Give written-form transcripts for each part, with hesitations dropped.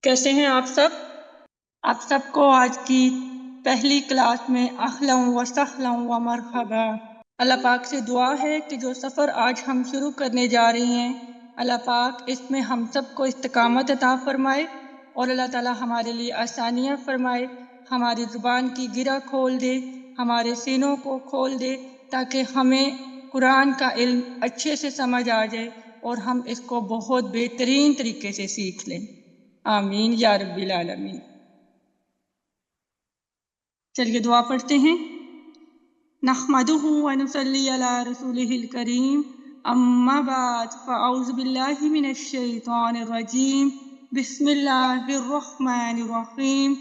کیسے ہیں آپ سب؟ آپ سب کو آج کی پہلی کلاس میں اہلا و سہلا و مرحبا۔ اللہ پاک سے دعا ہے کہ جو سفر آج ہم شروع کرنے جا رہی ہیں، اللہ پاک اس میں ہم سب کو استقامت عطا فرمائے اور اللہ تعالی ہمارے لیے آسانیاں فرمائے، ہماری زبان کی گرہ کھول دے، ہمارے سینوں کو کھول دے تاکہ ہمیں قرآن کا علم اچھے سے سمجھ آ جائے اور ہم اس کو بہت بہترین طریقے سے سیکھ لیں۔ آمین یا رب العالمین۔ چلیے دعا پڑھتے ہیں۔ نحمدہ ونصلی علی رسولہ الکریم، اما بعد فاعوذ باللہ من الشیطان الرجیم، بسم اللہ الرحمن الرحیم،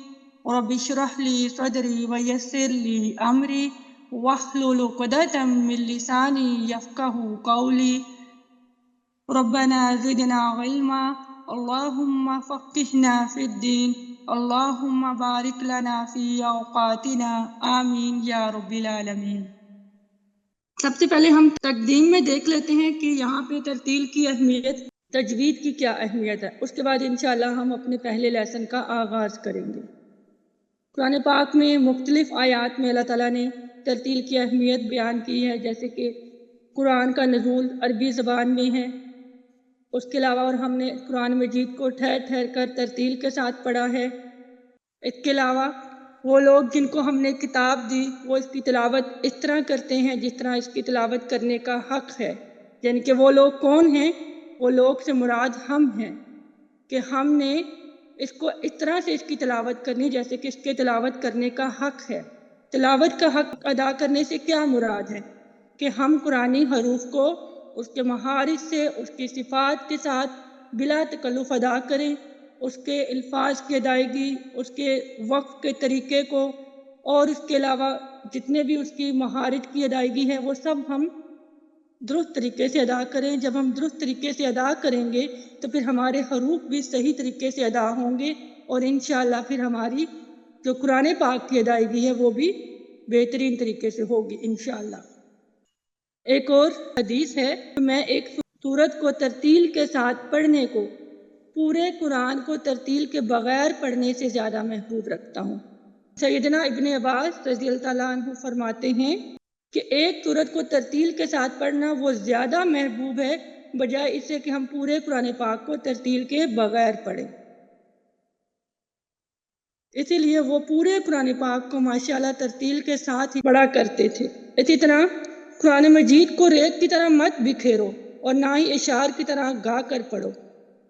رب اشرح لی صدری ویسر لی امری واحلل عقدۃ من لسانی یفقہوا قولی، ربنا زدنا علما، اللہم فقہنا فی الدین، اللہم بارک لنا فی اوقاتنا، آمین یا رب العالمین۔ سب سے پہلے ہم تقدیم میں دیکھ لیتے ہیں کہ یہاں پہ ترتیل کی اہمیت، تجوید کی کیا اہمیت ہے، اس کے بعد انشاءاللہ ہم اپنے پہلے لیسن کا آغاز کریں گے۔ قرآن پاک میں مختلف آیات میں اللہ تعالیٰ نے ترتیل کی اہمیت بیان کی ہے، جیسے کہ قرآن کا نزول عربی زبان میں ہے، اس کے علاوہ اور ہم نے قرآن مجید کو ٹھہر ٹھہر کر ترتیل کے ساتھ پڑھا ہے۔ اس کے علاوہ وہ لوگ جن کو ہم نے کتاب دی وہ اس کی تلاوت اس طرح کرتے ہیں جس طرح اس کی تلاوت کرنے کا حق ہے، یعنی کہ وہ لوگ کون ہیں؟ وہ لوگ سے مراد ہم ہیں کہ ہم نے اس کو اس طرح سے اس کی تلاوت کرنی جیسے کہ اس کے تلاوت کرنے کا حق ہے۔ تلاوت کا حق ادا کرنے سے کیا مراد ہے؟ کہ ہم قرآنی حروف کو اس کے مخارج سے، اس کی صفات کے ساتھ بلا تکلف ادا کریں، اس کے الفاظ کی ادائیگی، اس کے وقف کے طریقے کو اور اس کے علاوہ جتنے بھی اس کی مخارج کی ادائیگی ہے وہ سب ہم درست طریقے سے ادا کریں۔ جب ہم درست طریقے سے ادا کریں گے تو پھر ہمارے حروف بھی صحیح طریقے سے ادا ہوں گے اور انشاءاللہ پھر ہماری جو قرآن پاک کی ادائیگی ہے وہ بھی بہترین طریقے سے ہوگی انشاءاللہ۔ ایک اور حدیث ہے، میں ایک سورت کو ترتیل کے ساتھ پڑھنے کو پورے قرآن کو ترتیل کے بغیر پڑھنے سے زیادہ محبوب رکھتا ہوں۔ سیدنا ابن عباس رضی اللہ تعالیٰ عنہ فرماتے ہیں کہ ایک سورت کو ترتیل کے ساتھ پڑھنا وہ زیادہ محبوب ہے بجائے اس سے کہ ہم پورے قرآن پاک کو ترتیل کے بغیر پڑھیں۔ اسی لیے وہ پورے قرآن پاک کو ماشاءاللہ ترتیل کے ساتھ ہی پڑھا کرتے تھے۔ اسی طرح قرآن مجید کو ریت کی طرح مت بکھیرو اور نہ ہی اشعار کی طرح گا کر پڑھو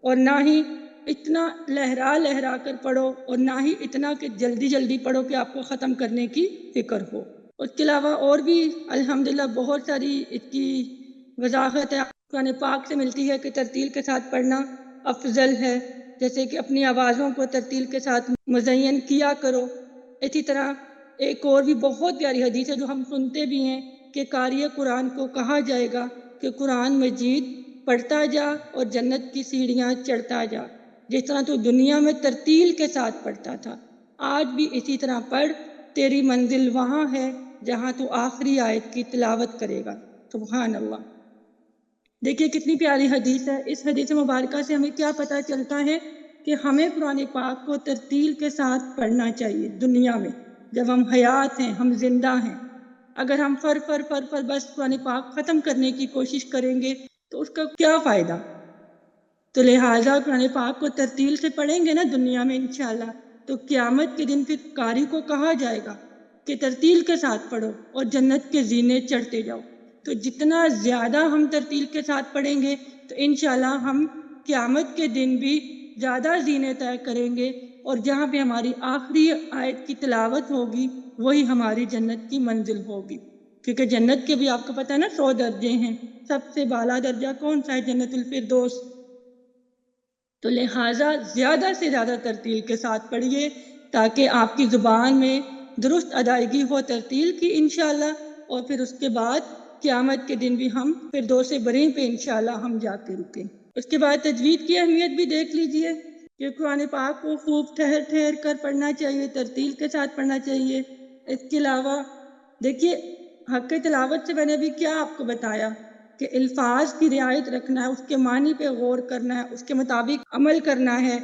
اور نہ ہی اتنا لہرا لہرا کر پڑھو اور نہ ہی اتنا کہ جلدی جلدی پڑھو کہ آپ کو ختم کرنے کی فکر ہو۔ اس کے علاوہ اور بھی الحمدللہ بہت ساری اس کی وضاحت ہے، قرآن پاک سے ملتی ہے کہ ترتیل کے ساتھ پڑھنا افضل ہے، جیسے کہ اپنی آوازوں کو ترتیل کے ساتھ مزین کیا کرو۔ اسی طرح ایک اور بھی بہت پیاری حدیث ہے جو ہم سنتے بھی ہیں کہ قاری قرآن کو کہا جائے گا کہ قرآن مجید پڑھتا جا اور جنت کی سیڑھیاں چڑھتا جا، جس طرح تو دنیا میں ترتیل کے ساتھ پڑھتا تھا آج بھی اسی طرح پڑھ، تیری منزل وہاں ہے جہاں تو آخری آیت کی تلاوت کرے گا۔ سبحان اللہ۔ دیکھیے کتنی پیاری حدیث ہے۔ اس حدیث مبارکہ سے ہمیں کیا پتہ چلتا ہے کہ ہمیں قرآن پاک کو ترتیل کے ساتھ پڑھنا چاہیے دنیا میں جب ہم حیات ہیں، ہم زندہ ہیں۔ اگر ہم فر بس قرآن پاک ختم کرنے کی کوشش کریں گے تو اس کا کیا فائدہ؟ تو لہٰذا قرآن پاک کو ترتیل سے پڑھیں گے نا دنیا میں انشاءاللہ، تو قیامت کے دن پھر قاری کو کہا جائے گا کہ ترتیل کے ساتھ پڑھو اور جنت کے زینے چڑھتے جاؤ۔ تو جتنا زیادہ ہم ترتیل کے ساتھ پڑھیں گے تو انشاءاللہ ہم قیامت کے دن بھی زیادہ زینے طے کریں گے اور جہاں پہ ہماری آخری آیت کی تلاوت ہوگی وہی ہماری جنت کی منزل ہوگی، کیونکہ جنت کے بھی آپ کو پتہ ہے نا 100 درجے ہیں، سب سے بالا درجہ کون سا ہے؟ جنت الفردوس۔ تو لہٰذا زیادہ سے زیادہ ترتیل کے ساتھ پڑھیے تاکہ آپ کی زبان میں درست ادائیگی ہو ترتیل کی انشاءاللہ، اور پھر اس کے بعد قیامت کے دن بھی ہم فردوس برین پہ انشاءاللہ ہم جا کے رکیں۔ اس کے بعد تجوید کی اہمیت بھی دیکھ لیجئے کہ قرآن پاک کو خوب ٹھہر ٹھہر کر پڑھنا چاہیے، ترتیل کے ساتھ پڑھنا چاہیے۔ اس کے علاوہ دیکھیے حق تلاوت سے میں نے بھی کیا آپ کو بتایا کہ الفاظ کی رعایت رکھنا ہے، اس کے معنی پہ غور کرنا ہے، اس کے مطابق عمل کرنا ہے،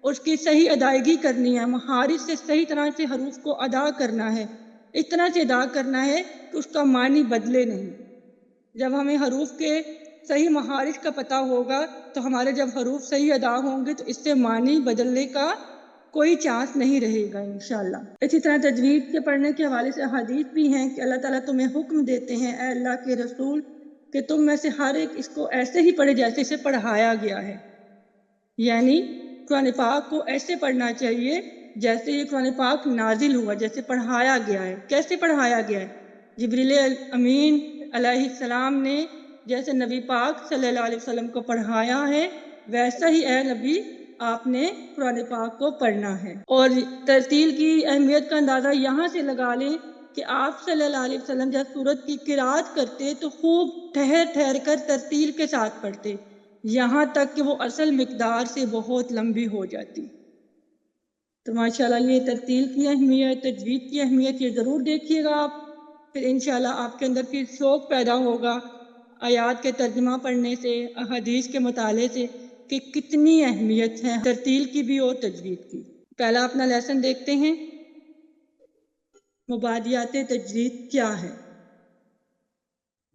اس کی صحیح ادائیگی کرنی ہے، مخارج سے صحیح طرح سے حروف کو ادا کرنا ہے، اس طرح سے ادا کرنا ہے کہ اس کا معنی بدلے نہیں۔ جب ہمیں حروف کے صحیح مخارج کا پتہ ہوگا تو ہمارے جب حروف صحیح ادا ہوں گے تو اس سے معنی بدلنے کا کوئی چانس نہیں رہے گا انشاءاللہ۔ اسی طرح تجوید کے پڑھنے کے حوالے سے حدیث بھی ہیں کہ اللہ تعالیٰ تمہیں حکم دیتے ہیں اے اللہ کے رسول کہ تم میں سے ہر ایک اس کو ایسے ہی پڑھے جیسے اسے پڑھایا گیا ہے، یعنی قرآن پاک کو ایسے پڑھنا چاہیے جیسے یہ قرآن پاک نازل ہوا، جیسے پڑھایا گیا ہے۔ کیسے پڑھایا گیا ہے؟ جبریل امین علیہ السلام نے جیسے نبی پاک صلی اللہ علیہ وسلم کو پڑھایا ہے ویسا ہی اے نبی آپ نے قرآن پاک کو پڑھنا ہے۔ اور ترتیل کی اہمیت کا اندازہ یہاں سے لگا لیں کہ آپ صلی اللہ علیہ وسلم جب سورت کی قرات کرتے تو خوب ٹھہر ٹھہر کر ترتیل کے ساتھ پڑھتے، یہاں تک کہ وہ اصل مقدار سے بہت لمبی ہو جاتی۔ تو ماشاءاللہ یہ ترتیل کی اہمیت، تجوید کی اہمیت یہ ضرور دیکھیے گا آپ، پھر انشاءاللہ آپ کے اندر پھر شوق پیدا ہوگا آیات کے ترجمہ پڑھنے سے، احادیث کے مطالعے سے کہ کتنی اہمیت ہے ترتیل کی بھی اور تجوید کی۔ پہلا اپنا لیسن دیکھتے ہیں، مبادیات تجوید کیا ہے؟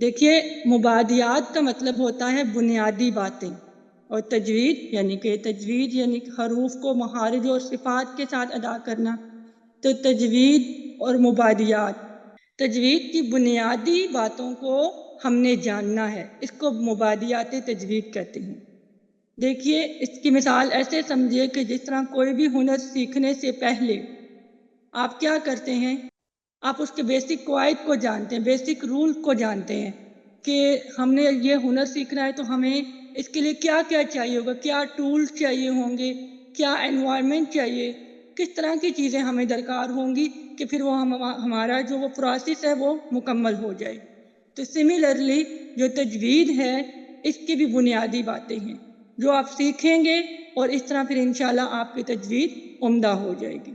دیکھیے، مبادیات کا مطلب ہوتا ہے بنیادی باتیں، اور تجوید یعنی کہ حروف کو مخارج اور صفات کے ساتھ ادا کرنا۔ تو تجوید اور مبادیات، تجوید کی بنیادی باتوں کو ہم نے جاننا ہے، اس کو مبادیات تجوید کہتے ہیں۔ دیکھیے، اس کی مثال ایسے سمجھیے کہ جس طرح کوئی بھی ہنر سیکھنے سے پہلے آپ کیا کرتے ہیں، آپ اس کے بیسک قواعد کو جانتے ہیں، بیسک رول کو جانتے ہیں کہ ہم نے یہ ہنر سیکھنا ہے تو ہمیں اس کے لیے کیا کیا چاہیے ہوگا، کیا ٹولز چاہیے ہوں گے، کیا انوائرمنٹ چاہیے، کس طرح کی چیزیں ہمیں درکار ہوں گی کہ پھر وہ ہمارا جو وہ پروسیس ہے وہ مکمل ہو جائے۔ تو سملرلی جو تجوید ہے اس کی بھی بنیادی باتیں ہیں جو آپ سیکھیں گے، اور اس طرح پھر انشاءاللہ آپ کی تجوید عمدہ ہو جائے گی۔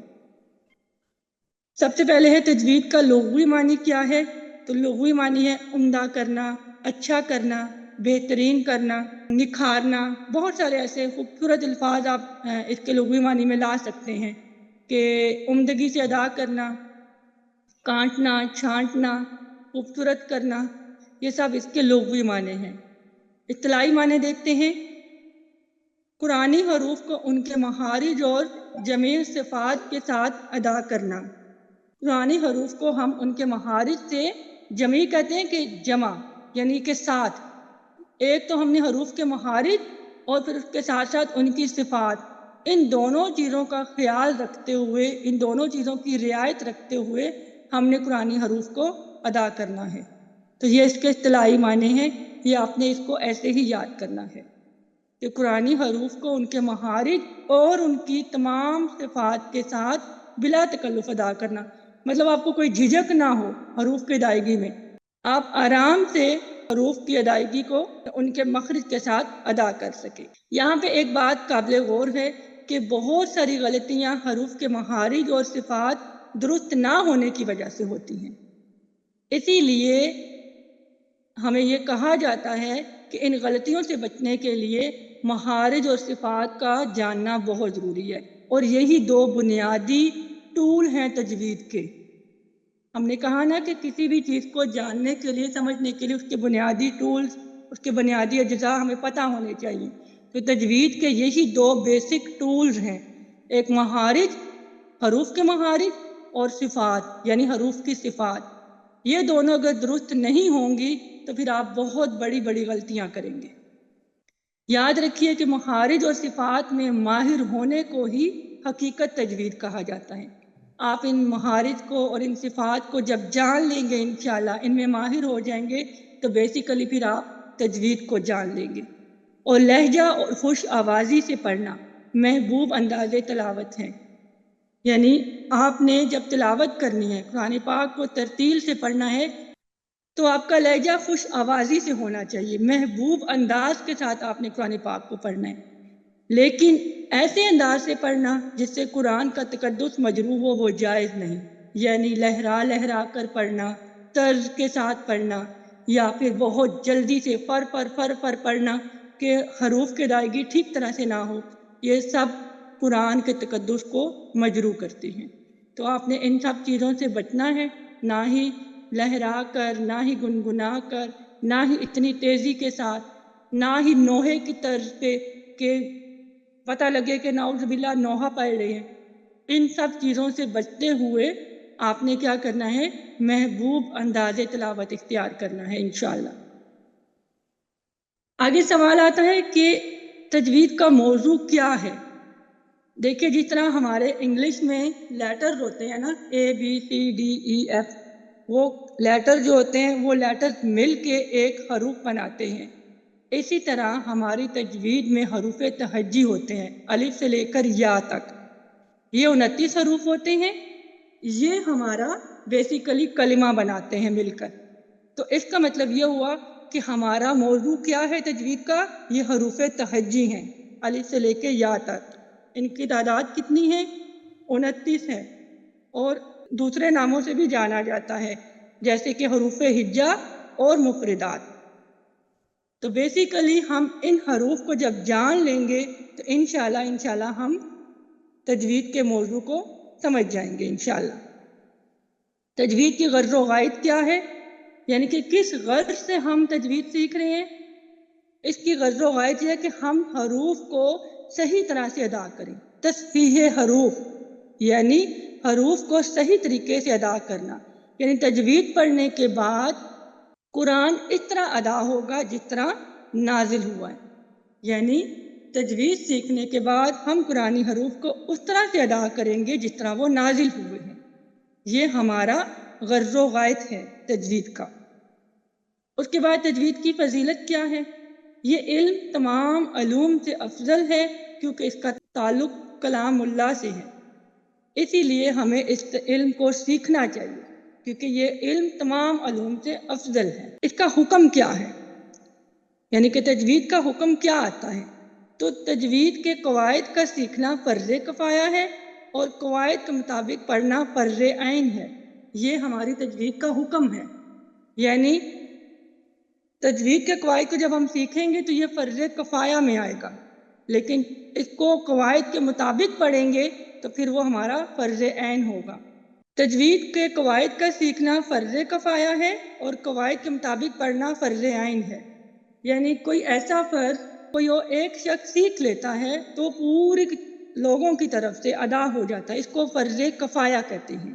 سب سے پہلے ہے تجوید کا لغوی معنی کیا ہے؟ تو لغوی معنی ہے عمدہ کرنا، اچھا کرنا، بہترین کرنا، نکھارنا۔ بہت سارے ایسے خوبصورت الفاظ آپ اس کے لغوی معنی میں لا سکتے ہیں کہ عمدگی سے ادا کرنا، کاٹنا، چھانٹنا، خوبصورت کرنا، یہ سب اس کے لغوی معنی ہیں۔ اصطلاحی معنی دیکھتے ہیں، قرآنی حروف کو ان کے مخارج اور جمیع صفات کے ساتھ ادا کرنا۔ قرآنی حروف کو ہم ان کے مخارج سے، جمیع کہتے ہیں کہ جمع یعنی کہ ساتھ، ایک تو ہم نے حروف کے مخارج اور پھر اس کے ساتھ ساتھ ان کی صفات، ان دونوں چیزوں کا خیال رکھتے ہوئے، ان دونوں چیزوں کی رعایت رکھتے ہوئے ہم نے قرآنی حروف کو ادا کرنا ہے۔ تو یہ اس کے اصطلاحی معنی ہیں، یہ آپ نے اس کو ایسے ہی یاد کرنا ہے کہ قرآنی حروف کو ان کے مخارج اور ان کی تمام صفات کے ساتھ بلا تکلف ادا کرنا، مطلب آپ کو کوئی جھجک نہ ہو حروف کی ادائیگی میں، آپ آرام سے حروف کی ادائیگی کو ان کے مخرج کے ساتھ ادا کر سکیں۔ یہاں پہ ایک بات قابل غور ہے کہ بہت ساری غلطیاں حروف کے مخارج اور صفات درست نہ ہونے کی وجہ سے ہوتی ہیں، اسی لیے ہمیں یہ کہا جاتا ہے کہ ان غلطیوں سے بچنے کے لیے مخارج اور صفات کا جاننا بہت ضروری ہے، اور یہی دو بنیادی ٹول ہیں تجوید کے۔ ہم نے کہا نا کہ کسی بھی چیز کو جاننے کے لیے، سمجھنے کے لیے اس کے بنیادی ٹولز، اس کے بنیادی اجزاء ہمیں پتہ ہونے چاہیے۔ تو تجوید کے یہی دو بیسک ٹولز ہیں، ایک مخارج، حروف کے مخارج، اور صفات یعنی حروف کی صفات۔ یہ دونوں اگر درست نہیں ہوں گی تو پھر آپ بہت بڑی بڑی غلطیاں کریں گے۔ یاد رکھیے کہ مخارج اور صفات میں ماہر ہونے کو ہی حقیقت تجوید کہا جاتا ہے۔ آپ ان مخارج کو اور ان صفات کو جب جان لیں گے انشاءاللہ، ان میں ماہر ہو جائیں گے تو بیسیکلی پھر آپ تجوید کو جان لیں گے۔ اور لہجہ اور خوش آوازی سے پڑھنا محبوب انداز تلاوت ہے، یعنی آپ نے جب تلاوت کرنی ہے قرآن پاک کو ترتیل سے پڑھنا ہے تو آپ کا لہجہ خوش آوازی سے ہونا چاہیے، محبوب انداز کے ساتھ آپ نے قرآن پاک کو پڑھنا ہے، لیکن ایسے انداز سے پڑھنا جس سے قرآن کا تقدس مجروح ہو، وہ جائز نہیں، یعنی لہرا لہرا کر پڑھنا، طرز کے ساتھ پڑھنا، یا پھر بہت جلدی سے فر پڑھنا کہ حروف کی ادائیگی ٹھیک طرح سے نہ ہو، یہ سب قرآن کے تقدس کو مجروح کرتی ہیں۔ تو آپ نے ان سب چیزوں سے بچنا ہے، نہ ہی لہرا کر، نہ ہی گنگنا کر، نہ ہی اتنی تیزی کے ساتھ، نہ ہی نوحے کی طرز پہ کہ پتہ لگے کہ نعوذ باللہ نوحہ پڑھ رہے ہیں۔ ان سب چیزوں سے بچتے ہوئے آپ نے کیا کرنا ہے؟ محبوب انداز تلاوت اختیار کرنا ہے انشاءاللہ۔ آگے سوال آتا ہے کہ تجوید کا موضوع کیا ہے؟ دیکھیے جس طرح ہمارے انگلش میں لیٹر ہوتے ہیں نا، ABCDEF، وہ لیٹر جو ہوتے ہیں وہ لیٹر مل کے ایک حروف بناتے ہیں، اسی طرح ہماری تجوید میں حروف تہجی ہوتے ہیں، الف سے لے کر یا تک۔ یہ 29 حروف ہوتے ہیں، یہ ہمارا بیسیکلی کلمہ بناتے ہیں مل کر۔ تو اس کا مطلب یہ ہوا کہ ہمارا موضوع کیا ہے تجوید کا؟ یہ حروف تہجی ہیں، الف سے لے کے یا تک۔ ان کی تعداد کتنی ہے؟ 29 ہے، اور دوسرے ناموں سے بھی جانا جاتا ہے، جیسے کہ حروف ہجا اور مفردات۔ تو بیسیکلی ہم ان حروف کو جب جان لیں گے تو انشاءاللہ ہم تجوید کے موضوع کو سمجھ جائیں گے انشاءاللہ۔ تجوید کی غرض و غائد کیا ہے؟ یعنی کہ کس غرض سے ہم تجوید سیکھ رہے ہیں؟ اس کی غرض و غائد یہ ہے کہ ہم حروف کو صحیح طرح سے ادا کریں۔ تصحیح حروف یعنی حروف کو صحیح طریقے سے ادا کرنا، یعنی تجوید پڑھنے کے بعد قرآن اس طرح ادا ہوگا جس طرح نازل ہوا ہے، یعنی تجوید سیکھنے کے بعد ہم قرآنی حروف کو اس طرح سے ادا کریں گے جس طرح وہ نازل ہوئے ہیں۔ یہ ہمارا غرض و غائد ہے تجوید کا۔ اس کے بعد تجوید کی فضیلت کیا ہے؟ یہ علم تمام علوم سے افضل ہے کیونکہ اس کا تعلق کلام اللہ سے ہے، اسی لیے ہمیں اس علم کو سیکھنا چاہیے کیونکہ یہ علم تمام علوم سے افضل ہے۔ اس کا حکم کیا ہے؟ یعنی کہ تجوید کا حکم کیا آتا ہے؟ تو تجوید کے قواعد کا سیکھنا فرض کفایہ ہے اور قواعد کے مطابق پڑھنا فرض عین ہے۔ یہ ہماری تجوید کا حکم ہے، یعنی تجوید کے قواعد کو جب ہم سیکھیں گے تو یہ فرض کفایہ میں آئے گا، لیکن اس کو قواعد کے مطابق پڑھیں گے تو پھر وہ ہمارا فرض عین ہوگا۔ تجوید کے قواعد کا سیکھنا فرض کفایہ ہے اور قواعد کے مطابق پڑھنا فرض عین ہے، یعنی کوئی ایسا فرض کوئی ایک شخص سیکھ لیتا ہے تو پورے لوگوں کی طرف سے ادا ہو جاتا ہے، اس کو فرض کفایہ کہتے ہیں۔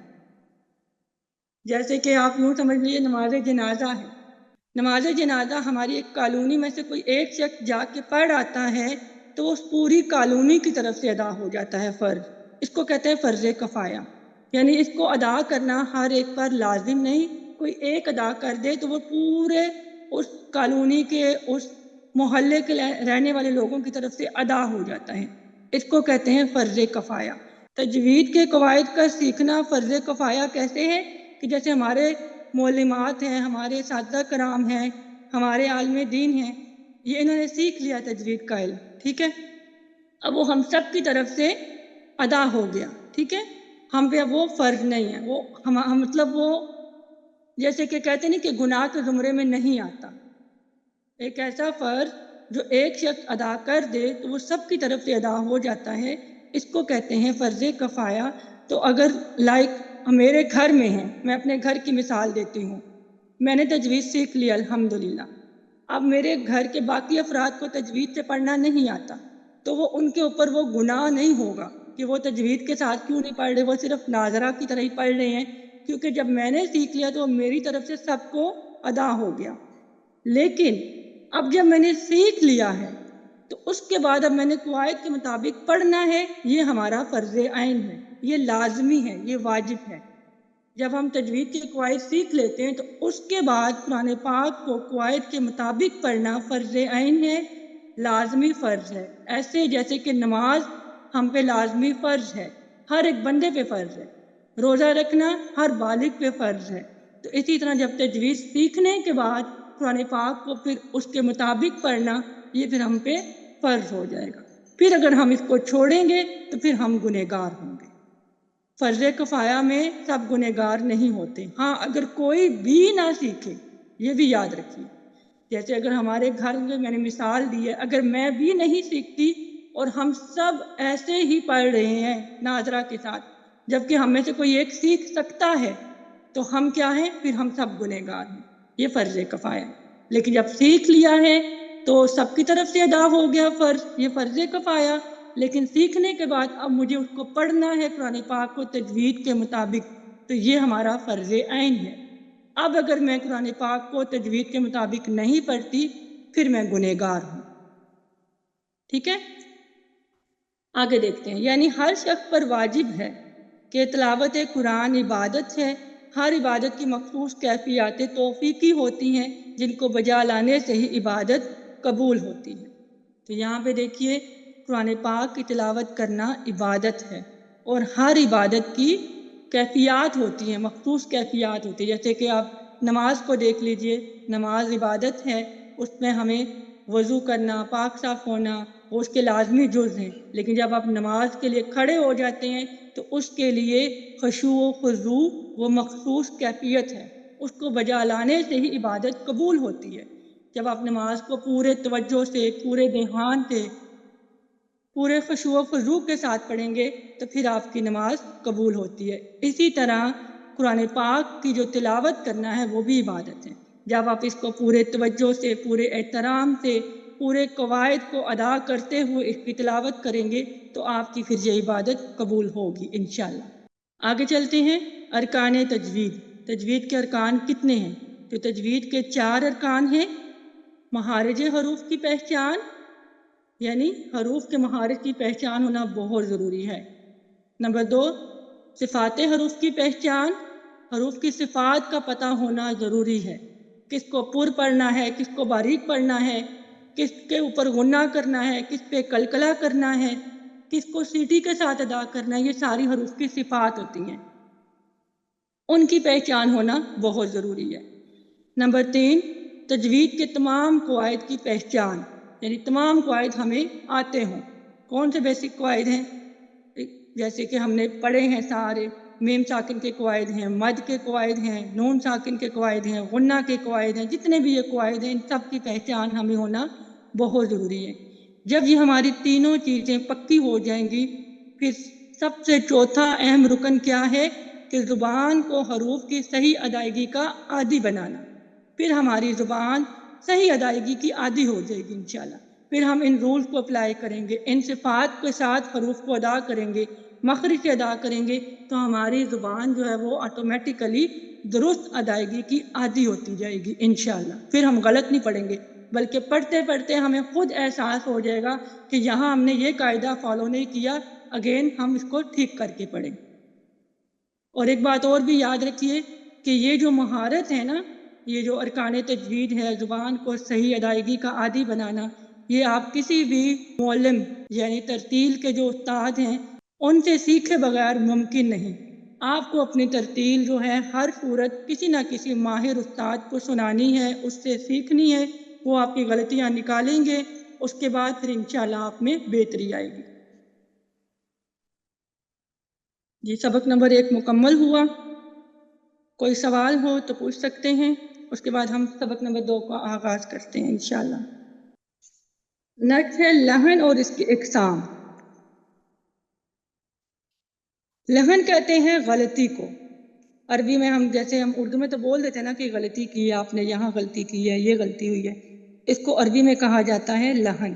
جیسے کہ آپ یوں سمجھ لیجیے نماز جنازہ ہے، نماز جنازہ ہماری ایک کالونی میں سے کوئی ایک شخص جا کے پڑھ آتا ہے تو اس پوری کالونی کی طرف سے ادا ہو جاتا ہے فرض، اس کو کہتے ہیں فرض کفایہ، یعنی اس کو ادا کرنا ہر ایک پر لازم نہیں، کوئی ایک ادا کر دے تو وہ پورے اس کالونی کے اس محلے کے رہنے والے لوگوں کی طرف سے ادا ہو جاتا ہے، اس کو کہتے ہیں فرض کفایہ۔ تجوید کے قواعد کا سیکھنا فرض کفایہ کیسے ہے کہ جیسے ہمارے معلمات ہیں، ہمارے اساتذہ کرام ہیں، ہمارے عالم دین ہیں، یہ انہوں نے سیکھ لیا تجوید کا علم، ٹھیک ہے، اب وہ ہم سب کی طرف سے ادا ہو گیا، ٹھیک ہے، ہم پہ اب وہ فرض نہیں ہے، وہ مطلب وہ جیسے کہ کہتے نہیں کہ گناہ کے زمرے میں نہیں آتا، ایک ایسا فرض جو ایک شخص ادا کر دے تو وہ سب کی طرف سے ادا ہو جاتا ہے، اس کو کہتے ہیں فرض کفایہ۔ تو اگر میرے گھر میں ہیں، میں اپنے گھر کی مثال دیتی ہوں، میں نے تجوید سیکھ لی الحمدللہ، اب میرے گھر کے باقی افراد کو تجوید سے پڑھنا نہیں آتا تو وہ ان کے اوپر وہ گناہ نہیں ہوگا کہ وہ تجوید کے ساتھ کیوں نہیں پڑھ رہے، وہ صرف ناظرہ کی طرح ہی پڑھ رہے ہیں، کیونکہ جب میں نے سیکھ لیا تو میری طرف سے سب کو ادا ہو گیا۔ لیکن اب جب میں نے سیکھ لیا ہے تو اس کے بعد اب میں نے قواعد کے مطابق پڑھنا ہے، یہ ہمارا فرض عین ہے، یہ لازمی ہے، یہ واجب ہے۔ جب ہم تجوید کے قواعد سیکھ لیتے ہیں تو اس کے بعد قرآن پاک کو قواعد کے مطابق پڑھنا فرض عین ہے، لازمی فرض ہے، ایسے جیسے کہ نماز ہم پہ لازمی فرض ہے، ہر ایک بندے پہ فرض ہے، روزہ رکھنا ہر بالغ پہ فرض ہے، تو اسی طرح جب تجوید سیکھنے کے بعد قرآن پاک کو پھر اس کے مطابق پڑھنا یہ پھر ہم پہ فرض ہو جائے گا، پھر اگر ہم اس کو چھوڑیں گے تو پھر ہم گنہگار ہوں گے۔ فرض کفایہ میں سب گنہگار نہیں ہوتے، ہاں اگر کوئی بھی نہ سیکھے، یہ بھی یاد رکھیے، جیسے اگر ہمارے گھر میں نے مثال دی ہے، اگر میں بھی نہیں سیکھتی اور ہم سب ایسے ہی پڑھ رہے ہیں ناظرہ کے ساتھ، جبکہ ہم میں سے کوئی ایک سیکھ سکتا ہے تو ہم کیا ہیں؟ پھر ہم سب گنہگار ہیں۔ یہ فرض کفایہ۔ لیکن جب سیکھ لیا ہے تو سب کی طرف سے ادا ہو گیا فرض، یہ فرض کفایہ۔ لیکن سیکھنے کے بعد اب مجھے اس کو پڑھنا ہے قرآن پاک کو تجوید کے مطابق، تو یہ ہمارا فرض عین ہے۔ اب اگر میں قرآن پاک کو تجوید کے مطابق نہیں پڑھتی پھر میں گنہگار ہوں۔ ٹھیک ہے، آگے دیکھتے ہیں۔ یعنی ہر شخص پر واجب ہے کہ تلاوت قرآن عبادت ہے۔ ہر عبادت کی مخصوص کیفیات توفیقی ہوتی ہیں جن کو بجا لانے سے ہی عبادت قبول ہوتی ہے۔ تو یہاں پہ دیکھیے قرآن پاک کی تلاوت کرنا عبادت ہے، اور ہر عبادت کی کیفیات ہوتی ہیں، مخصوص کیفیات ہوتی ہیں۔ جیسے کہ آپ نماز کو دیکھ لیجئے، نماز عبادت ہے، اس میں ہمیں وضو کرنا، پاک صاف ہونا وہ اس کے لازمی جز ہیں، لیکن جب آپ نماز کے لیے کھڑے ہو جاتے ہیں تو اس کے لیے خشوع و خضوع وہ مخصوص کیفیت ہے، اس کو بجا لانے سے ہی عبادت قبول ہوتی ہے۔ جب آپ نماز کو پورے توجہ سے، پورے دھیان سے، پورے خشوع و خضوع کے ساتھ پڑھیں گے تو پھر آپ کی نماز قبول ہوتی ہے۔ اسی طرح قرآن پاک کی جو تلاوت کرنا ہے وہ بھی عبادت ہے۔ جب آپ اس کو پورے توجہ سے، پورے احترام سے، پورے قواعد کو ادا کرتے ہوئے اس کی تلاوت کریں گے تو آپ کی پھر یہ عبادت قبول ہوگی انشاءاللہ۔ آگے چلتے ہیں۔ ارکان تجوید۔ تجوید کے ارکان کتنے ہیں؟ تو تجوید کے 4 ارکان ہیں۔ مخارج حروف کی پہچان، یعنی حروف کے مخارج کی پہچان ہونا بہت ضروری ہے۔ نمبر 2، صفات حروف کی پہچان، حروف کی صفات کا پتہ ہونا ضروری ہے۔ کس کو پر پڑھنا ہے، کس کو باریک پڑھنا ہے، کس کے اوپر غنہ کرنا ہے، کس پہ قلقلہ کرنا ہے، کس کو سیٹی کے ساتھ ادا کرنا ہے، یہ ساری حروف کی صفات ہوتی ہیں، ان کی پہچان ہونا بہت ضروری ہے۔ نمبر 3، تجوید کے تمام قواعد کی پہچان، یعنی تمام قواعد ہمیں آتے ہوں۔ کون سے بیسک قواعد ہیں؟ جیسے کہ ہم نے پڑھے ہیں سارے، میم ساکن کے قواعد ہیں، مد کے قواعد ہیں، نون ساکن کے قواعد ہیں، غنہ کے قواعد ہیں، جتنے بھی یہ قواعد ہیں ان سب کی پہچان ہمیں ہونا بہت ضروری ہے۔ جب یہ ہماری تینوں چیزیں پکی ہو جائیں گی پھر سب سے چوتھا اہم رکن کیا ہے کہ زبان کو حروف کی صحیح ادائیگی کا عادی بنانا۔ پھر ہماری زبان صحیح ادائیگی کی عادی ہو جائے گی انشاءاللہ۔ پھر ہم ان رولز کو اپلائی کریں گے، ان صفات کے ساتھ حروف کو ادا کریں گے، مخرج سے ادا کریں گے تو ہماری زبان جو ہے وہ آٹومیٹیکلی درست ادائیگی کی عادی ہوتی جائے گی انشاءاللہ۔ پھر ہم غلط نہیں پڑھیں گے، بلکہ پڑھتے پڑھتے ہمیں خود احساس ہو جائے گا کہ یہاں ہم نے یہ قاعدہ فالو نہیں کیا، اگین ہم اس کو ٹھیک کر کے پڑھیں۔ اور ایک بات اور بھی یاد رکھیے کہ یہ جو مہارت ہے نا، یہ جو ارکان تجوید ہے، زبان کو صحیح ادائیگی کا عادی بنانا، یہ آپ کسی بھی معلم یعنی ترتیل کے جو استاد ہیں ان سے سیکھے بغیر ممکن نہیں۔ آپ کو اپنی ترتیل جو ہے ہر صورت کسی نہ کسی ماہر استاد کو سنانی ہے، اس سے سیکھنی ہے، وہ آپ کی غلطیاں نکالیں گے، اس کے بعد پھر انشاءاللہ آپ میں بہتری آئے گی۔ یہ سبق نمبر 1 مکمل ہوا۔ کوئی سوال ہو تو پوچھ سکتے ہیں، اس کے بعد ہم سبق نمبر 2 کا آغاز کرتے ہیں انشاءاللہ۔ نیکسٹ ہے لحن اور اس کی اقسام۔ لحن کہتے ہیں غلطی کو۔ عربی میں ہم جیسے ہم اردو میں تو بول دیتے ہیں نا کہ غلطی کی ہے آپ نے، یہاں غلطی کی ہے، یہ غلطی ہوئی ہے، اس کو عربی میں کہا جاتا ہے لحن۔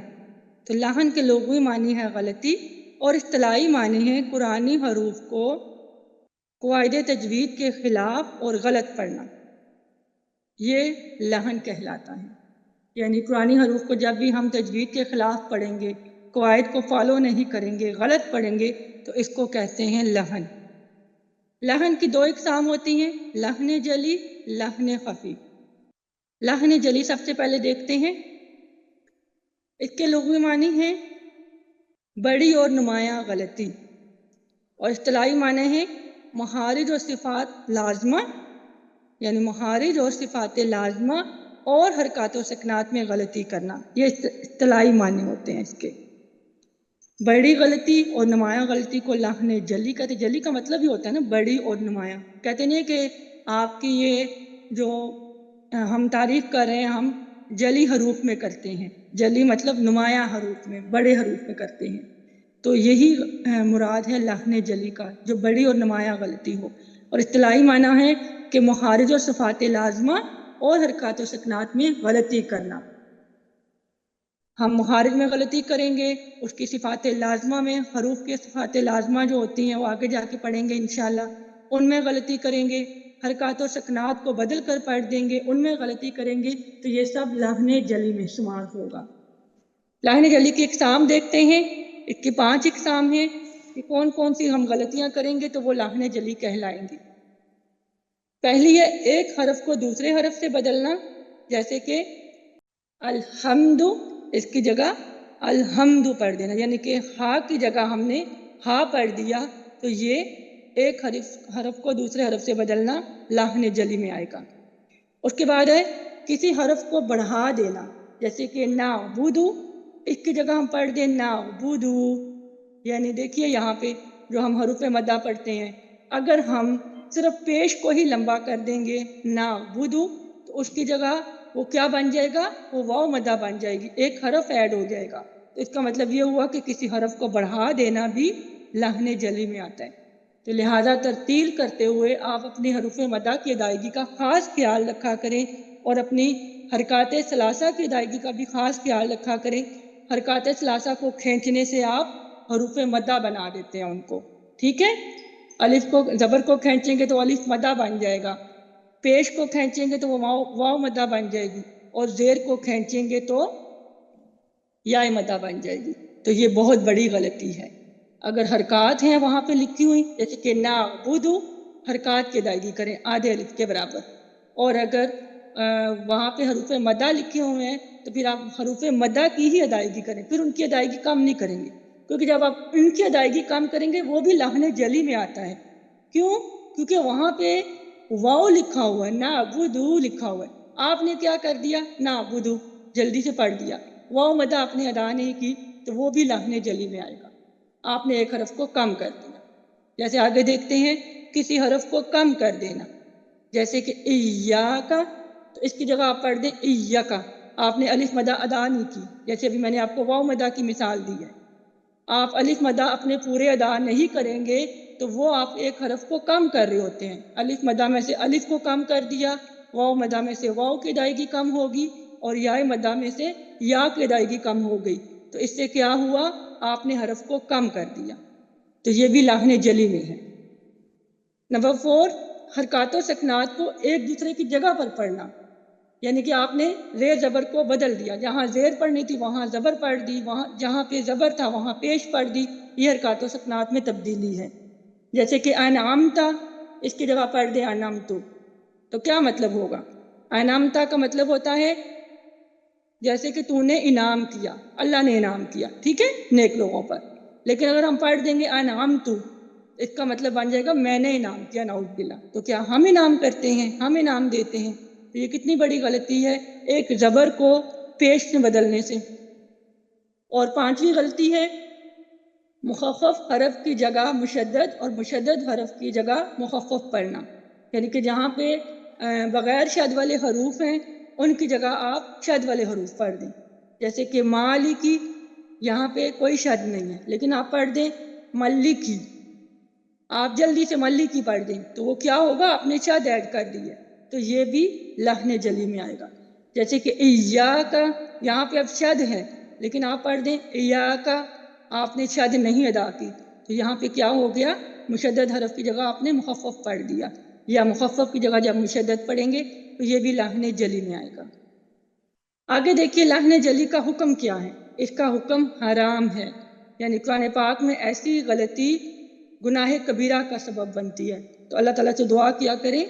تو لحن کے لغوی معنی ہے غلطی، اور اصطلاحی معنی ہے قرآنی حروف کو قواعد تجوید کے خلاف اور غلط پڑھنا، یہ لحن کہلاتا ہے۔ یعنی قرآنی حروف کو جب بھی ہم تجوید کے خلاف پڑھیں گے، قواعد کو فالو نہیں کریں گے، غلط پڑھیں گے تو اس کو کہتے ہیں لحن۔ لحن کی 2 اقسام ہوتی ہیں، لحن جلی، لحن خفی۔ لحن جلی سب سے پہلے دیکھتے ہیں۔ اس کے لغوی معنی ہیں بڑی اور نمایاں غلطی، اور اصطلاحی معنی ہے مخارج اور صفات لازمہ، یعنی مخارج اور صفات لازمہ اور حرکات و سکنات میں غلطی کرنا، یہ اصطلاحی معنی ہوتے ہیں اس کے۔ بڑی غلطی اور نمایاں غلطی کو لحن جلی کہتے ہیں۔ جلی کا مطلب ہی ہوتا ہے نا بڑی اور نمایاں۔ کہتے نہیں کہ آپ کی یہ جو ہم تعریف کر رہے ہیں، ہم جلی حروف میں کرتے ہیں، جلی مطلب نمایاں حروف میں، بڑے حروف میں کرتے ہیں، تو یہی مراد ہے لحن جلی کا، جو بڑی اور نمایاں غلطی ہو۔ اور اصطلاحی معنی ہے کہ مخارج اور صفات لازمہ اور حرکات و سکنات میں غلطی کرنا۔ ہم مخارج میں غلطی کریں گے، اس کی صفات لازمہ میں، حروف کے صفات لازمہ جو ہوتی ہیں وہ آگے جا کے پڑھیں گے انشاءاللہ، ان میں غلطی کریں گے، حرکات و سکنات کو بدل کر پڑھ دیں گے، ان میں غلطی کریں گے، تو یہ سب لحن جلی میں شمار ہوگا۔ لحن جلی کی اقسام دیکھتے ہیں، اس کی 5 اقسام ہیں کہ کون کون سی ہم غلطیاں کریں گے تو وہ لحن جلی کہلائیں گے۔ پہلی ہے ایک حرف کو دوسرے حرف سے بدلنا، جیسے کہ الحمد، اس کی جگہ الحمد پڑھ دینا، یعنی کہ ہا کی جگہ ہم نے ہا پڑھ دیا، تو یہ ایک حرف کو دوسرے حرف سے بدلنا لحن جلی میں آئے گا۔ اس کے بعد ہے کسی حرف کو بڑھا دینا، جیسے کہ نعبدو، اس کی جگہ ہم پڑھ دیں نعبدو، یعنی دیکھیے یہاں پہ جو ہم حروف مدہ پڑھتے ہیں، اگر ہم صرف پیش کو ہی لمبا کر دیں گے نعبدو، تو اس کی جگہ وہ کیا بن جائے گا؟ وہ واو مدہ بن جائے گی، ایک حرف ایڈ ہو جائے گا، تو اس کا مطلب یہ ہوا کہ کسی حرف کو بڑھا دینا بھی لحن جلی میں آتا ہے۔ تو لہٰذا ترتیل کرتے ہوئے آپ اپنی حروف مدہ کی ادائیگی کا خاص خیال رکھا کریں، اور اپنی حرکات ثلاثہ کی ادائیگی کا بھی خاص خیال رکھا کریں۔ حرکات ثلاثہ کو کھینچنے سے آپ حروف مدہ بنا دیتے ہیں ان کو، ٹھیک ہے؟ الف کو زبر کو کھینچیں گے تو الف مدہ بن جائے گا، پیش کو کھینچیں گے تو وہ واو مدہ بن جائے گی، اور زیر کو کھینچیں گے تو یا مدہ بن جائے گی، تو یہ بہت بڑی غلطی ہے۔ اگر حرکات ہیں وہاں پہ لکھی ہوئی، جیسے کہ نعبدو، حرکات کی ادائیگی کریں آدھے الف کے برابر، اور اگر وہاں پہ حروف مدہ لکھے ہوئے ہیں تو پھر آپ حروف مدہ کی ہی ادائیگی کریں، پھر ان کی ادائیگی کم نہیں کریں گے، کیونکہ جب آپ ان کی ادائیگی کم کریں گے وہ بھی لحن جلی میں آتا ہے۔ کیوں؟ کیونکہ وہاں پہ واو لکھا ہوا ہے، نعبدو لکھا ہوا ہے، آپ نے کیا کر دیا؟ نعبدو جلدی سے پڑھ دیا، واو مدہ آپ نے ادا نہیں کی، تو وہ بھی لحن جلی میں آئے گا، آپ نے ایک حرف کو کم کر دیا۔ جیسے آگے دیکھتے ہیں کسی حرف کو کم کر دینا، جیسے کہ ایاکا، تو اس کی جگہ آپ پڑھ دیں ایاکا، آپ نے الف مدہ ادا نہیں کی، جیسے ابھی میں نے آپ کو واو مدہ کی مثال دی ہے، آپ الف مدہ اپنے پورے ادا نہیں کریں گے تو وہ آپ ایک حرف کو کم کر رہے ہوتے ہیں۔ الف مدہ میں سے الف کو کم کر دیا، واو مدہ میں سے واو کی ادائیگی کم ہوگی، اور یا مدہ میں سے یا کی ادائیگی کم ہو گئی، تو اس سے کیا ہوا؟ آپ نے حرف کو کم کر دیا، تو یہ بھی لحن جلی میں ہے۔ نمبر 4، حرکات و سکنات کو ایک دوسرے کی جگہ پر پڑھنا، یعنی کہ آپ نے زیر زبر کو بدل دیا، جہاں زیر پڑھنی تھی وہاں زبر پڑھ دی، وہاں جہاں پہ زبر تھا وہاں پیش پڑھ دی، یہ حرکات و سکنات میں تبدیلی ہے۔ جیسے کہ انعمتا، اس کی جگہ پڑھ دیں انعمتو، تو کیا مطلب ہوگا؟ انعمتا کا مطلب ہوتا ہے جیسے کہ تو نے انعام کیا، اللہ نے انعام کیا، ٹھیک ہے، نیک لوگوں پر، لیکن اگر ہم پڑھ دیں گے انعمتو، اس کا مطلب بن جائے گا میں نے انعام کیا، نعوذ باللہ، تو کیا ہم انعام کرتے ہیں؟ ہم انعام دیتے ہیں؟ تو یہ کتنی بڑی غلطی ہے ایک زبر کو پیش سے بدلنے سے۔ اور 5ویں غلطی ہے مخفف حرف کی جگہ مشدد اور مشدد حرف کی جگہ مخفف پڑھنا، یعنی کہ جہاں پہ بغیر شد والے حروف ہیں ان کی جگہ آپ شد والے حروف پڑھ دیں، جیسے کہ مالکی، یہاں پہ کوئی شد نہیں ہے لیکن آپ پڑھ دیں ملکی، آپ جلدی سے ملکی پڑھ دیں تو وہ کیا ہوگا؟ آپ نے شد ایڈ کر دی ہے، تو یہ بھی لحن جلی میں آئے گا۔ جیسے کہ ایاکا، یہاں پہ اب شد ہے لیکن آپ پڑھ دیں ایاکا، آپ نے شد نہیں ادا کی، تو یہاں پہ کیا ہو گیا؟ مشدد حرف کی جگہ آپ نے مخفف پڑھ دیا، یا مخفف کی جگہ جب مشدد پڑھیں گے تو یہ بھی لحن جلی میں آئے گا۔ آگے دیکھیے لحن جلی کا حکم کیا ہے؟ اس کا حکم حرام ہے، یعنی قرآن پاک میں ایسی غلطی گناہ کبیرہ کا سبب بنتی ہے، تو اللہ تعالیٰ سے دعا کیا کریں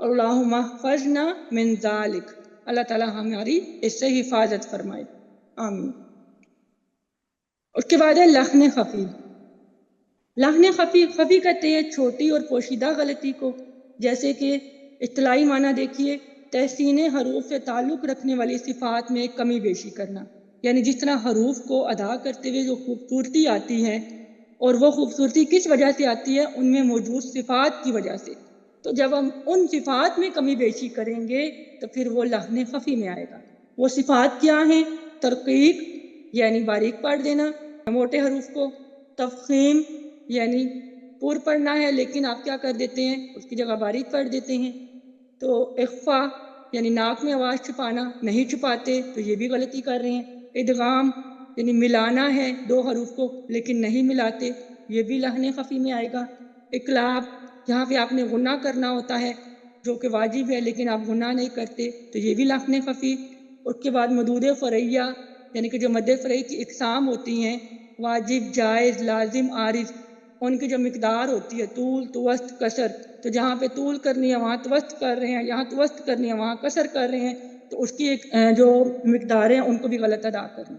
اللہم احفظنا من ذالک، اللہ تعالیٰ ہماری اس سے حفاظت فرمائے، آمین۔ اس کے بعد ہے لحن خفی۔ لحن خفی کہتے ہیں چھوٹی اور پوشیدہ غلطی کو، جیسے کہ اصطلاحی معنی دیکھیے تحسین حروف سے تعلق رکھنے والی صفات میں کمی بیشی کرنا، یعنی جس طرح حروف کو ادا کرتے ہوئے جو خوبصورتی آتی ہے، اور وہ خوبصورتی کس وجہ سے آتی ہے؟ ان میں موجود صفات کی وجہ سے، تو جب ہم ان صفات میں کمی بیشی کریں گے تو پھر وہ لحن خفی میں آئے گا۔ وہ صفات کیا ہیں؟ ترقیق یعنی باریک پڑھ دینا موٹے حروف کو، تفخیم یعنی پر پڑھنا ہے لیکن آپ کیا کر دیتے ہیں، اس کی جگہ باریک پڑھ دیتے ہیں، تو اخفا یعنی ناک میں آواز چھپانا، نہیں چھپاتے تو یہ بھی غلطی کر رہے ہیں، ادغام یعنی ملانا ہے دو حروف کو لیکن نہیں ملاتے، یہ بھی لحن خفی میں آئے گا، اقلاب جہاں پہ آپ نے غنہ کرنا ہوتا ہے جو کہ واجب ہے لیکن آپ غنہ نہیں کرتے تو یہ بھی لحن خفی، اس کے بعد مدود فرعیہ یعنی کہ جو مد فرعی کی اقسام ہوتی ہیں، واجب، جائز، لازم، عارض، ان کی جو مقدار ہوتی ہے طول، توسط، قصر، تو جہاں پہ طول کرنی ہے وہاں توسط کر رہے ہیں، یہاں توسط کرنی ہے وہاں قصر کر رہے ہیں، تو اس کی ایک جو مقداریں ان کو بھی غلط ادا کریں۔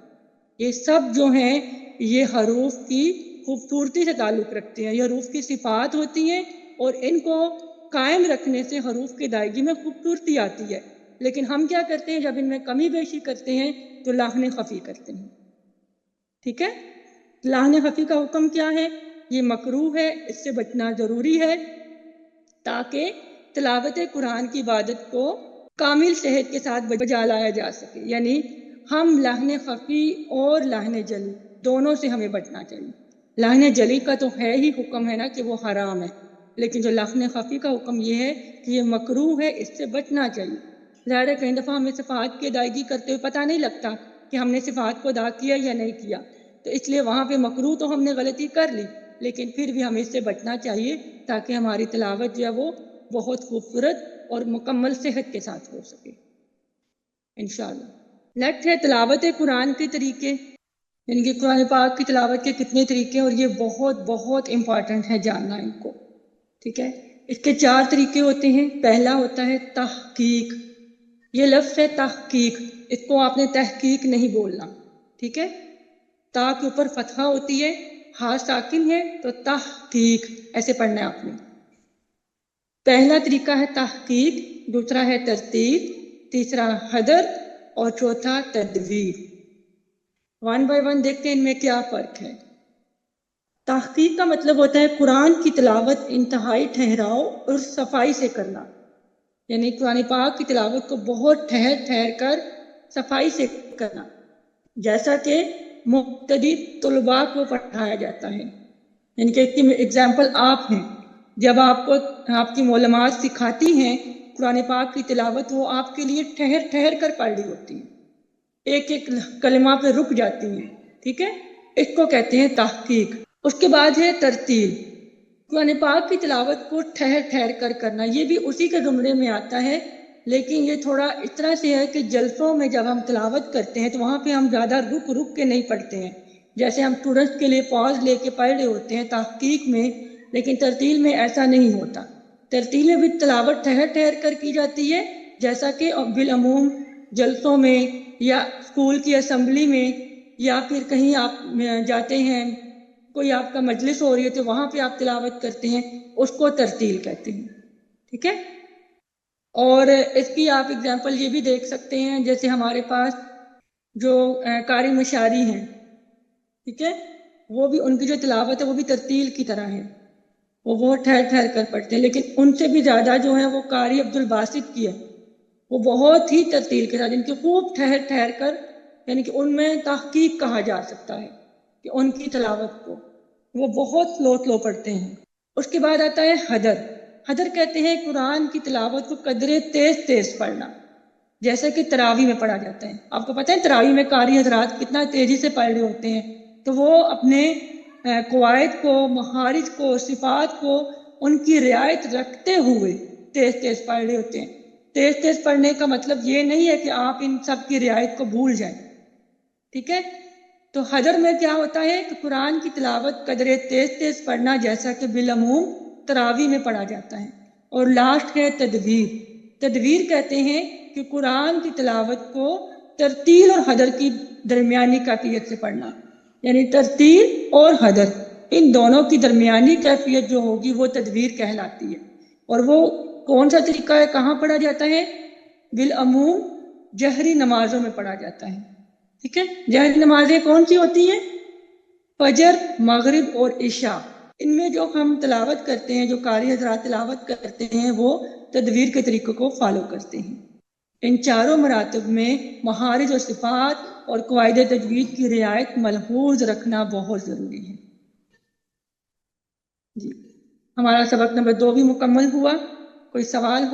یہ سب جو ہیں یہ حروف کی خوبصورتی سے تعلق رکھتے ہیں، یہ حروف کی صفات ہوتی ہیں اور ان کو قائم رکھنے سے حروف کی ادائیگی میں خوبصورتی آتی ہے، لیکن ہم کیا کرتے ہیں جب ان میں کمی بیشی کرتے ہیں تو لحن خفی کرتے ہیں۔ ٹھیک ہے، لحن خفی کا حکم کیا ہے؟ یہ مکروہ ہے، اس سے بچنا ضروری ہے تاکہ تلاوت قرآن کی عبادت کو کامل صحت کے ساتھ بجا لایا جا سکے، یعنی ہم لحن خفی اور لحن جلی دونوں سے ہمیں بچنا چاہیے۔ لحن جلی کا تو ہے ہی حکم ہے نا کہ وہ حرام ہے، لیکن جو لحن خفی کا حکم یہ ہے کہ یہ مکروہ ہے، اس سے بچنا چاہیے۔ ظاہر ہے کئی دفعہ ہمیں صفات کی ادائیگی کرتے ہوئے پتہ نہیں لگتا کہ ہم نے صفات کو ادا کیا یا نہیں کیا، تو اس لیے وہاں پہ مکروہ تو ہم نے غلطی کر لی لیکن پھر بھی ہمیں اس سے بچنا چاہیے تاکہ ہماری تلاوت جو ہے وہ بہت خوبصورت اور مکمل صحت کے ساتھ ہو سکے انشاءاللہ۔ نیکسٹ ہے تلاوت قرآن کے طریقے، یعنی کہ قرآن پاک کی تلاوت کے کتنے طریقے، اور یہ بہت بہت امپورٹنٹ ہے جاننا ان کو۔ ٹھیک ہے، اس کے 4 طریقے ہوتے ہیں۔ پہلا ہوتا ہے تحقیق، یہ لفظ ہے تحقیق، اس کو آپ نے تحقیق نہیں بولنا، ٹھیک ہے، تا کے اوپر فتحہ ہوتی ہے، ہاں ساکن ہے تو تحقیق ایسے پڑھنا ہے آپ نے۔ پہلا طریقہ ہے تحقیق، دوسرا ہے ترتیل، تیسرا حدر اور چوتھا تدویر۔ 1 بائی 1 دیکھتے ہیں ان میں کیا فرق ہے۔ تحقیق کا مطلب ہوتا ہے قرآن کی تلاوت انتہائی ٹھہراؤ اور صفائی سے کرنا، یعنی قرآن پاک کی تلاوت کو بہت ٹھہر ٹھہر کر صفائی سے کرنا، جیسا کہ مبتدی طلباء کو پڑھایا جاتا ہے۔ یعنی کہ ایگزامپل آپ ہیں، جب آپ کو آپ کی معلومات سکھاتی ہیں قرآن پاک کی تلاوت، وہ آپ کے لیے ٹھہر ٹھہر کر پڑھ رہی ہوتی ہے، ایک ایک کلمہ پہ رک جاتی ہیں، ٹھیک ہے، اس کو کہتے ہیں تحقیق۔ اس کے بعد ہے ترتیل، قرآن پاک کی تلاوت کو ٹھہر ٹھہر کر کرنا، یہ بھی اسی کے زمرے میں آتا ہے لیکن یہ تھوڑا اس طرح سے ہے کہ جلسوں میں جب ہم تلاوت کرتے ہیں تو وہاں پہ ہم زیادہ رک رک کے نہیں پڑھتے ہیں، جیسے ہم اسٹوڈنٹس کے لیے پاز لے کے پڑھ رہے ہوتے ہیں تحقیق میں، لیکن ترتیل میں ایسا نہیں ہوتا۔ ترتیل میں بھی تلاوت ٹھہر ٹھہر کر کی جاتی ہے، جیسا کہ بالعموم جلسوں میں یا اسکول کی اسمبلی میں یا پھر کہیں آپ جاتے ہیں، کوئی آپ کا مجلس ہو رہی ہے تو وہاں پہ آپ تلاوت کرتے ہیں، اس کو ترتیل کہتے ہیں، ٹھیک ہے۔ اور اس کی آپ اگزامپل یہ بھی دیکھ سکتے ہیں، جیسے ہمارے پاس جو قاری مشاری ہیں، ٹھیک ہے، وہ بھی ان کی جو تلاوت ہے وہ بھی ترتیل کی طرح ہے، وہ بہت ٹھہر ٹھہر کر پڑھتے ہیں، لیکن ان سے بھی زیادہ جو ہے وہ قاری عبدالباسط کی ہے، وہ بہت ہی ترتیل کے ساتھ، ان کی خوب ٹھہر ٹھہر کر، یعنی کہ ان میں تحقیق کہا جا سکتا ہے کہ ان کی تلاوت کو وہ بہت سلو پڑھتے ہیں۔ اس کے بعد آتا ہے حدر۔ حدر کہتے ہیں قرآن کی تلاوت کو قدرے تیز تیز پڑھنا، جیسا کہ تراویح میں پڑھا جاتا ہے۔ آپ کو پتہ ہے تراویح میں قاری حضرات کتنا تیزی سے پڑھ رہے ہوتے ہیں، تو وہ اپنے قواعد کو، مخارج کو، صفات کو ان کی رعایت رکھتے ہوئے تیز تیز پڑھ رہے ہوتے ہیں۔ تیز تیز پڑھنے کا مطلب یہ نہیں ہے کہ آپ ان سب کی رعایت کو بھول جائیں، ٹھیک ہے۔ تو حدر میں کیا ہوتا ہے کہ قرآن کی تلاوت قدرے تیز تیز پڑھنا، جیسا کہ بالعموم تراویح میں پڑھا جاتا ہے۔ اور لاسٹ ہے تدویر۔ تدویر کہتے ہیں کہ قرآن کی تلاوت کو ترتیل اور حدر کی درمیانی کیفیت سے پڑھنا، یعنی ترتیل اور حدر ان دونوں کی درمیانی کیفیت جو ہوگی وہ تدویر کہلاتی ہے۔ اور وہ کون سا طریقہ ہے، کہاں پڑھا جاتا ہے؟ بالعموم جہری نمازوں میں پڑھا جاتا ہے، ٹھیک ہے۔ جہری نمازیں کون سی ہوتی ہیں؟ فجر، مغرب اور عشاء، ان میں جو ہم تلاوت کرتے ہیں، جو قاری حضرات تلاوت کرتے ہیں، وہ تدویر کے طریقوں کو فالو کرتے ہیں۔ ان چاروں مراتب میں مخارج و صفات اور قواعد تجوید کی رعایت ملحوظ رکھنا بہت ضروری ہے۔ جی، ہمارا سبق نمبر 2 بھی مکمل ہوا۔ کوئی سوال ہو